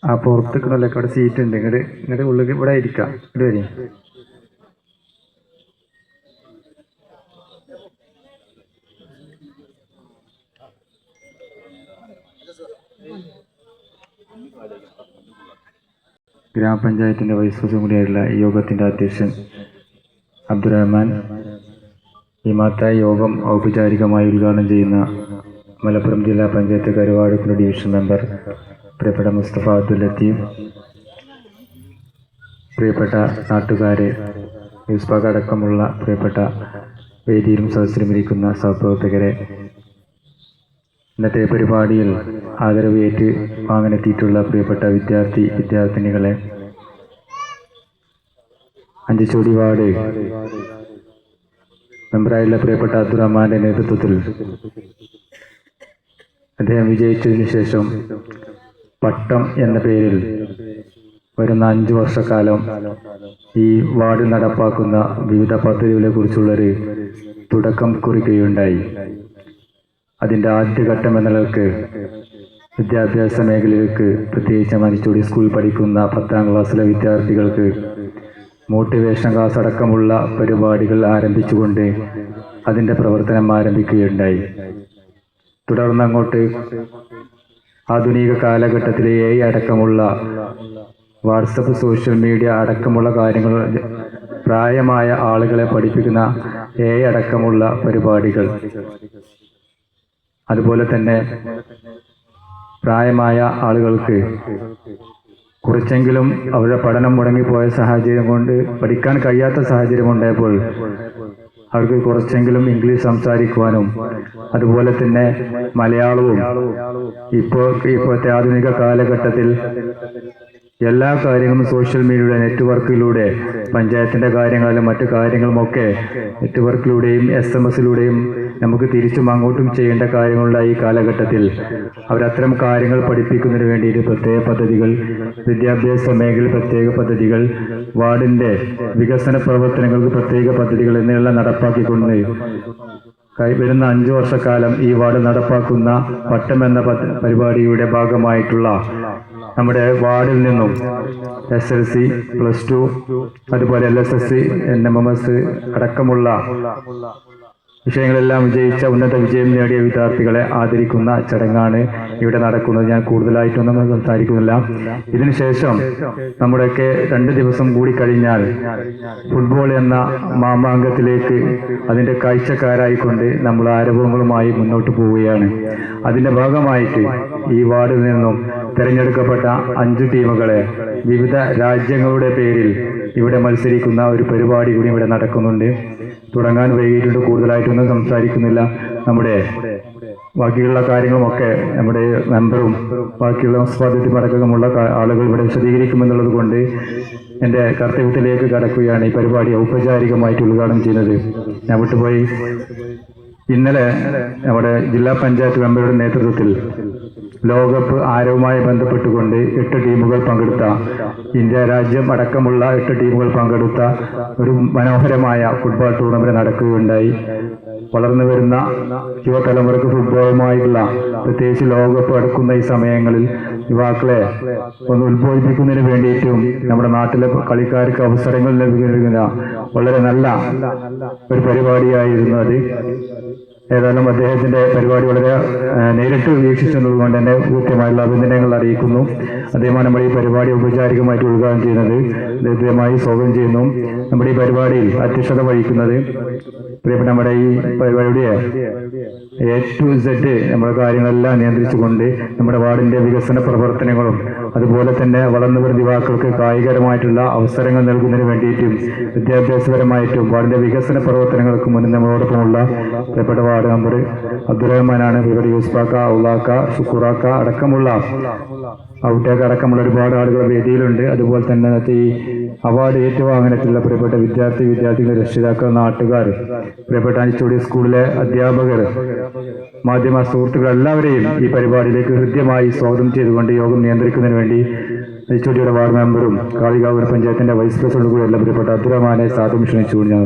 ആ പുറത്തേക്കണല്ലോ, അവിടെ സീറ്റ് ഉണ്ട്. ഇങ്ങോട്ട് ഉള്ളിൽ ഇവിടെ ഇരിക്കാം. ഇവിടെ വരി. ഗ്രാമപഞ്ചായത്തിന്റെ വൈസ് പ്രസിഡന്റ് കൂടിയായിട്ടുള്ള യോഗത്തിന്റെ അധ്യക്ഷൻ അബ്ദുറഹ്മാൻ, ഈ മഹത്തായ യോഗം ഔപചാരികമായി ഉദ്ഘാടനം ചെയ്യുന്ന മലപ്പുറം ജില്ലാ പഞ്ചായത്ത് കരുവാരക്കുണ്ട് ഡിവിഷൻ മെമ്പർ പ്രിയപ്പെട്ട മുസ്തഫ അബ്ദുൽ ലത്തീഫ്, പ്രിയപ്പെട്ട നാട്ടുകാരെ, യൂസ്ഫാക്ക അടക്കമുള്ള പ്രിയപ്പെട്ട വേദിയിലും സദസ്സിലും ഇരിക്കുന്ന സഹപ്രവർത്തകരെ, ഇന്നത്തെ പരിപാടിയിൽ ആദരവ് ഏറ്റ് വാങ്ങാനെത്തിയിട്ടുള്ള പ്രിയപ്പെട്ട വിദ്യാർത്ഥിനികളെ, അഞ്ചുചോടി വാർഡ് മെമ്പറായുള്ള പ്രിയപ്പെട്ട അബ്ദുറഹ്മാന്റെ നേതൃത്വത്തിൽ അദ്ദേഹം വിജയിച്ചതിനു ശേഷം പട്ടം എന്ന പേരിൽ വരുന്ന 5 വർഷക്കാലം ഈ വാർഡ് നടപ്പാക്കുന്ന വിവിധ പദ്ധതികളെ കുറിച്ചുള്ളൊരു തുടക്കം കുറിക്കുകയുണ്ടായി. അതിൻ്റെ ആദ്യഘട്ടം എന്ന നിലക്ക് വിദ്യാഭ്യാസ മേഖലയിലേക്ക്, പ്രത്യേകിച്ച് മഞ്ചോടി സ്കൂളിൽ പഠിക്കുന്ന 10ാം ക്ലാസ്സിലെ വിദ്യാർത്ഥികൾക്ക് മോട്ടിവേഷൻ ക്ലാസ് അടക്കമുള്ള പരിപാടികൾ ആരംഭിച്ചുകൊണ്ട് അതിൻ്റെ പ്രവർത്തനം ആരംഭിക്കുകയുണ്ടായി. തുടർന്ന് അങ്ങോട്ട് ആധുനിക കാലഘട്ടത്തിലെ AI അടക്കമുള്ള വാട്സപ്പ്, സോഷ്യൽ മീഡിയ അടക്കമുള്ള കാര്യങ്ങൾ, പ്രായമായ ആളുകളെ പഠിപ്പിക്കുന്ന AI അടക്കമുള്ള പരിപാടികൾ, അതുപോലെ തന്നെ പ്രായമായ ആളുകൾക്ക് കുറച്ചെങ്കിലും അവരുടെ പഠനം മുടങ്ങിപ്പോയ സാഹചര്യം കൊണ്ട്, പഠിക്കാൻ കഴിയാത്ത സാഹചര്യം ഉണ്ടായപ്പോൾ അവർക്ക് കുറച്ചെങ്കിലും ഇംഗ്ലീഷ് സംസാരിക്കുവാനും, അതുപോലെ തന്നെ മലയാളവും ഇപ്പോഴത്തെ ആധുനിക കാലഘട്ടത്തിൽ എല്ലാ കാര്യങ്ങളും സോഷ്യൽ മീഡിയയുടെ നെറ്റ്വർക്കിലൂടെ, പഞ്ചായത്തിൻ്റെ കാര്യങ്ങളിലും മറ്റു കാര്യങ്ങളുമൊക്കെ നെറ്റ്വർക്കിലൂടെയും SMS-ലൂടെയും നമുക്ക് തിരിച്ചും അങ്ങോട്ടും ചെയ്യേണ്ട കാര്യങ്ങളുള്ള ഈ കാലഘട്ടത്തിൽ അവരത്തരം കാര്യങ്ങൾ പഠിപ്പിക്കുന്നതിന് വേണ്ടിയിട്ട് പ്രത്യേക പദ്ധതികൾ, വിദ്യാഭ്യാസ മേഖലയിൽ പ്രത്യേക പദ്ധതികൾ, വാർഡിൻ്റെ വികസന പ്രവർത്തനങ്ങൾക്ക് പ്രത്യേക പദ്ധതികൾ എന്നിവയെല്ലാം നടപ്പാക്കിക്കൊണ്ട് വരുന്ന 5 വർഷക്കാലം ഈ വാർഡ് നടപ്പാക്കുന്ന പട്ടം എന്ന പരിപാടിയുടെ ഭാഗമായിട്ടുള്ള നമ്മുടെ വാർഡിൽ നിന്നും SLC, +2, അതുപോലെ LSS, NMMS അടക്കമുള്ള വിഷയങ്ങളെല്ലാം വിജയിച്ച, ഉന്നത വിജയം നേടിയ വിദ്യാർത്ഥികളെ ആദരിക്കുന്ന ചടങ്ങാണ് ഇവിടെ നടക്കുന്നത്. ഞാൻ കൂടുതലായിട്ടൊന്നും സംസാരിക്കുന്നില്ല. ഇതിനുശേഷം നമ്മുടെയൊക്കെ 2 ദിവസം കൂടി കഴിഞ്ഞാൽ ഫുട്ബോൾ എന്ന മാമാങ്കത്തിലേക്ക് അതിൻ്റെ കാഴ്ചക്കാരായിക്കൊണ്ട് നമ്മൾ ആരവങ്ങളുമായി മുന്നോട്ട് പോവുകയാണ്. അതിൻ്റെ ഭാഗമായിട്ട് ഈ വാർഡിൽ നിന്നും തിരഞ്ഞെടുക്കപ്പെട്ട 5 ടീമുകളെ വിവിധ രാജ്യങ്ങളുടെ പേരിൽ ഇവിടെ മത്സരിക്കുന്ന ഒരു പരിപാടി കൂടി ഇവിടെ നടക്കുന്നുണ്ട്. തുടങ്ങാൻ വൈകിട്ടുണ്ട്. കൂടുതലായിട്ടൊന്നും സംസാരിക്കുന്നില്ല. നമ്മുടെ ബാക്കിയുള്ള കാര്യങ്ങളുമൊക്കെ നമ്മുടെ മെമ്പറും ബാക്കിയുള്ള സ്വാധീനമടക്കമുള്ള ആളുകൾ ഇവിടെ വിശദീകരിക്കുമെന്നുള്ളത് കൊണ്ട് എൻ്റെ കർത്തവ്യത്തിലേക്ക് കടക്കുകയാണ്. ഈ പരിപാടി ഔപചാരികമായിട്ട് ഉദ്ഘാടനം ചെയ്യുന്നത് ഞാൻ വിട്ടുപോയി. ഇന്നലെ നമ്മുടെ ജില്ലാ പഞ്ചായത്ത് മെമ്പറുടെ നേതൃത്വത്തിൽ ലോകകപ്പ് ആരവുമായി ബന്ധപ്പെട്ടുകൊണ്ട് 8 ടീമുകൾ പങ്കെടുത്ത, ഇന്ത്യ രാജ്യം അടക്കമുള്ള 8 ടീമുകൾ പങ്കെടുത്ത ഒരു മനോഹരമായ ഫുട്ബോൾ ടൂർണമെന്റ് നടക്കുകയുണ്ടായി. വളർന്നു വരുന്ന യുവതലമുറക്ക് ഫുട്ബോളുമായിട്ടുള്ള, പ്രത്യേകിച്ച് ലോകകപ്പ് നടക്കുന്ന ഈ സമയങ്ങളിൽ യുവാക്കളെ ഒന്ന് ഉത്ബോധിപ്പിക്കുന്നതിന് വേണ്ടിയിട്ടും നമ്മുടെ നാട്ടിലെ കളിക്കാർക്ക് അവസരങ്ങൾ ലഭിക്കുന്ന വളരെ നല്ല ഒരു പരിപാടിയായിരുന്നു അത്. ഏതായാലും അദ്ദേഹത്തിന്റെ പരിപാടി വളരെ നേരിട്ട് വീക്ഷിച്ചതുകൊണ്ട് തന്നെ കൃത്യമായുള്ള അഭിനന്ദനങ്ങൾ അറിയിക്കുന്നു. അദ്ദേഹമാണ് നമ്മുടെ ഈ പരിപാടി ഔപചാരികമായിട്ട് ഉദ്ഘാടനം ചെയ്യുന്നത്. അദ്ദേഹമായി സ്വാഗതം ചെയ്യുന്നു. നമ്മുടെ ഈ പരിപാടിയിൽ അധ്യക്ഷത വഹിക്കുന്നത് പ്രിയപ്പെട്ട നമ്മുടെ ഈ പരിപാടിയുടെ A to Z നമ്മുടെ കാര്യങ്ങളെല്ലാം നിയന്ത്രിച്ചുകൊണ്ട് നമ്മുടെ വാർഡിന്റെ വികസന പ്രവർത്തനങ്ങളും, അതുപോലെ തന്നെ വളർന്നു വരുന്ന യുവാക്കൾക്ക് കായികപരമായിട്ടുള്ള അവസരങ്ങൾ നൽകുന്നതിന് വേണ്ടിയിട്ടും വിദ്യാഭ്യാസപരമായിട്ടും വാർഡിന്റെ വികസന പ്രവർത്തനങ്ങൾക്ക് മുന്നിൽ നമ്മളോടൊപ്പമുള്ള പ്രിയപ്പെട്ട വാർഡ് മെമ്പർ അബ്ദുറഹ്മാനാണ്. പ്രിയപ്പെട്ട യൂസ്ഫാക്ക, ഔലാക്ക, ഷുക്കൂറാക്ക അടക്കമുള്ള ഔട്ടേക്ക് അടക്കമുള്ള ഒരുപാട് ആളുകൾ വേദിയിലുണ്ട്. അതുപോലെ തന്നെ ഈ അവാർഡ് ഏറ്റുവാങ്ങാനെത്തുള്ള പ്രിയപ്പെട്ട വിദ്യാർത്ഥികൾ, രക്ഷിതാക്കൾ, നാട്ടുകാർ, പ്രിയപ്പെട്ട അഞ്ചുചോടി സ്കൂളിലെ അധ്യാപകർ, മാധ്യമ സുഹൃത്തുക്കൾ എല്ലാവരെയും ഈ പരിപാടിയിലേക്ക് ഹൃദ്യമായി സ്വാഗതം ചെയ്തുകൊണ്ട് യോഗം നിയന്ത്രിക്കുന്നതിന് വേണ്ടി എച്ച്.ഒ.ഡിയുടെ വാർഡ് മെമ്പറും കാളികാവ് പഞ്ചായത്തിന്റെ വൈസ് പ്രസിഡന്റ് കൂടി എല്ലാം പ്രിയപ്പെട്ട അബ്ദുറഹ്മാനെ സാദരം ക്ഷണിച്ചുകൊണ്ട് ഞാൻ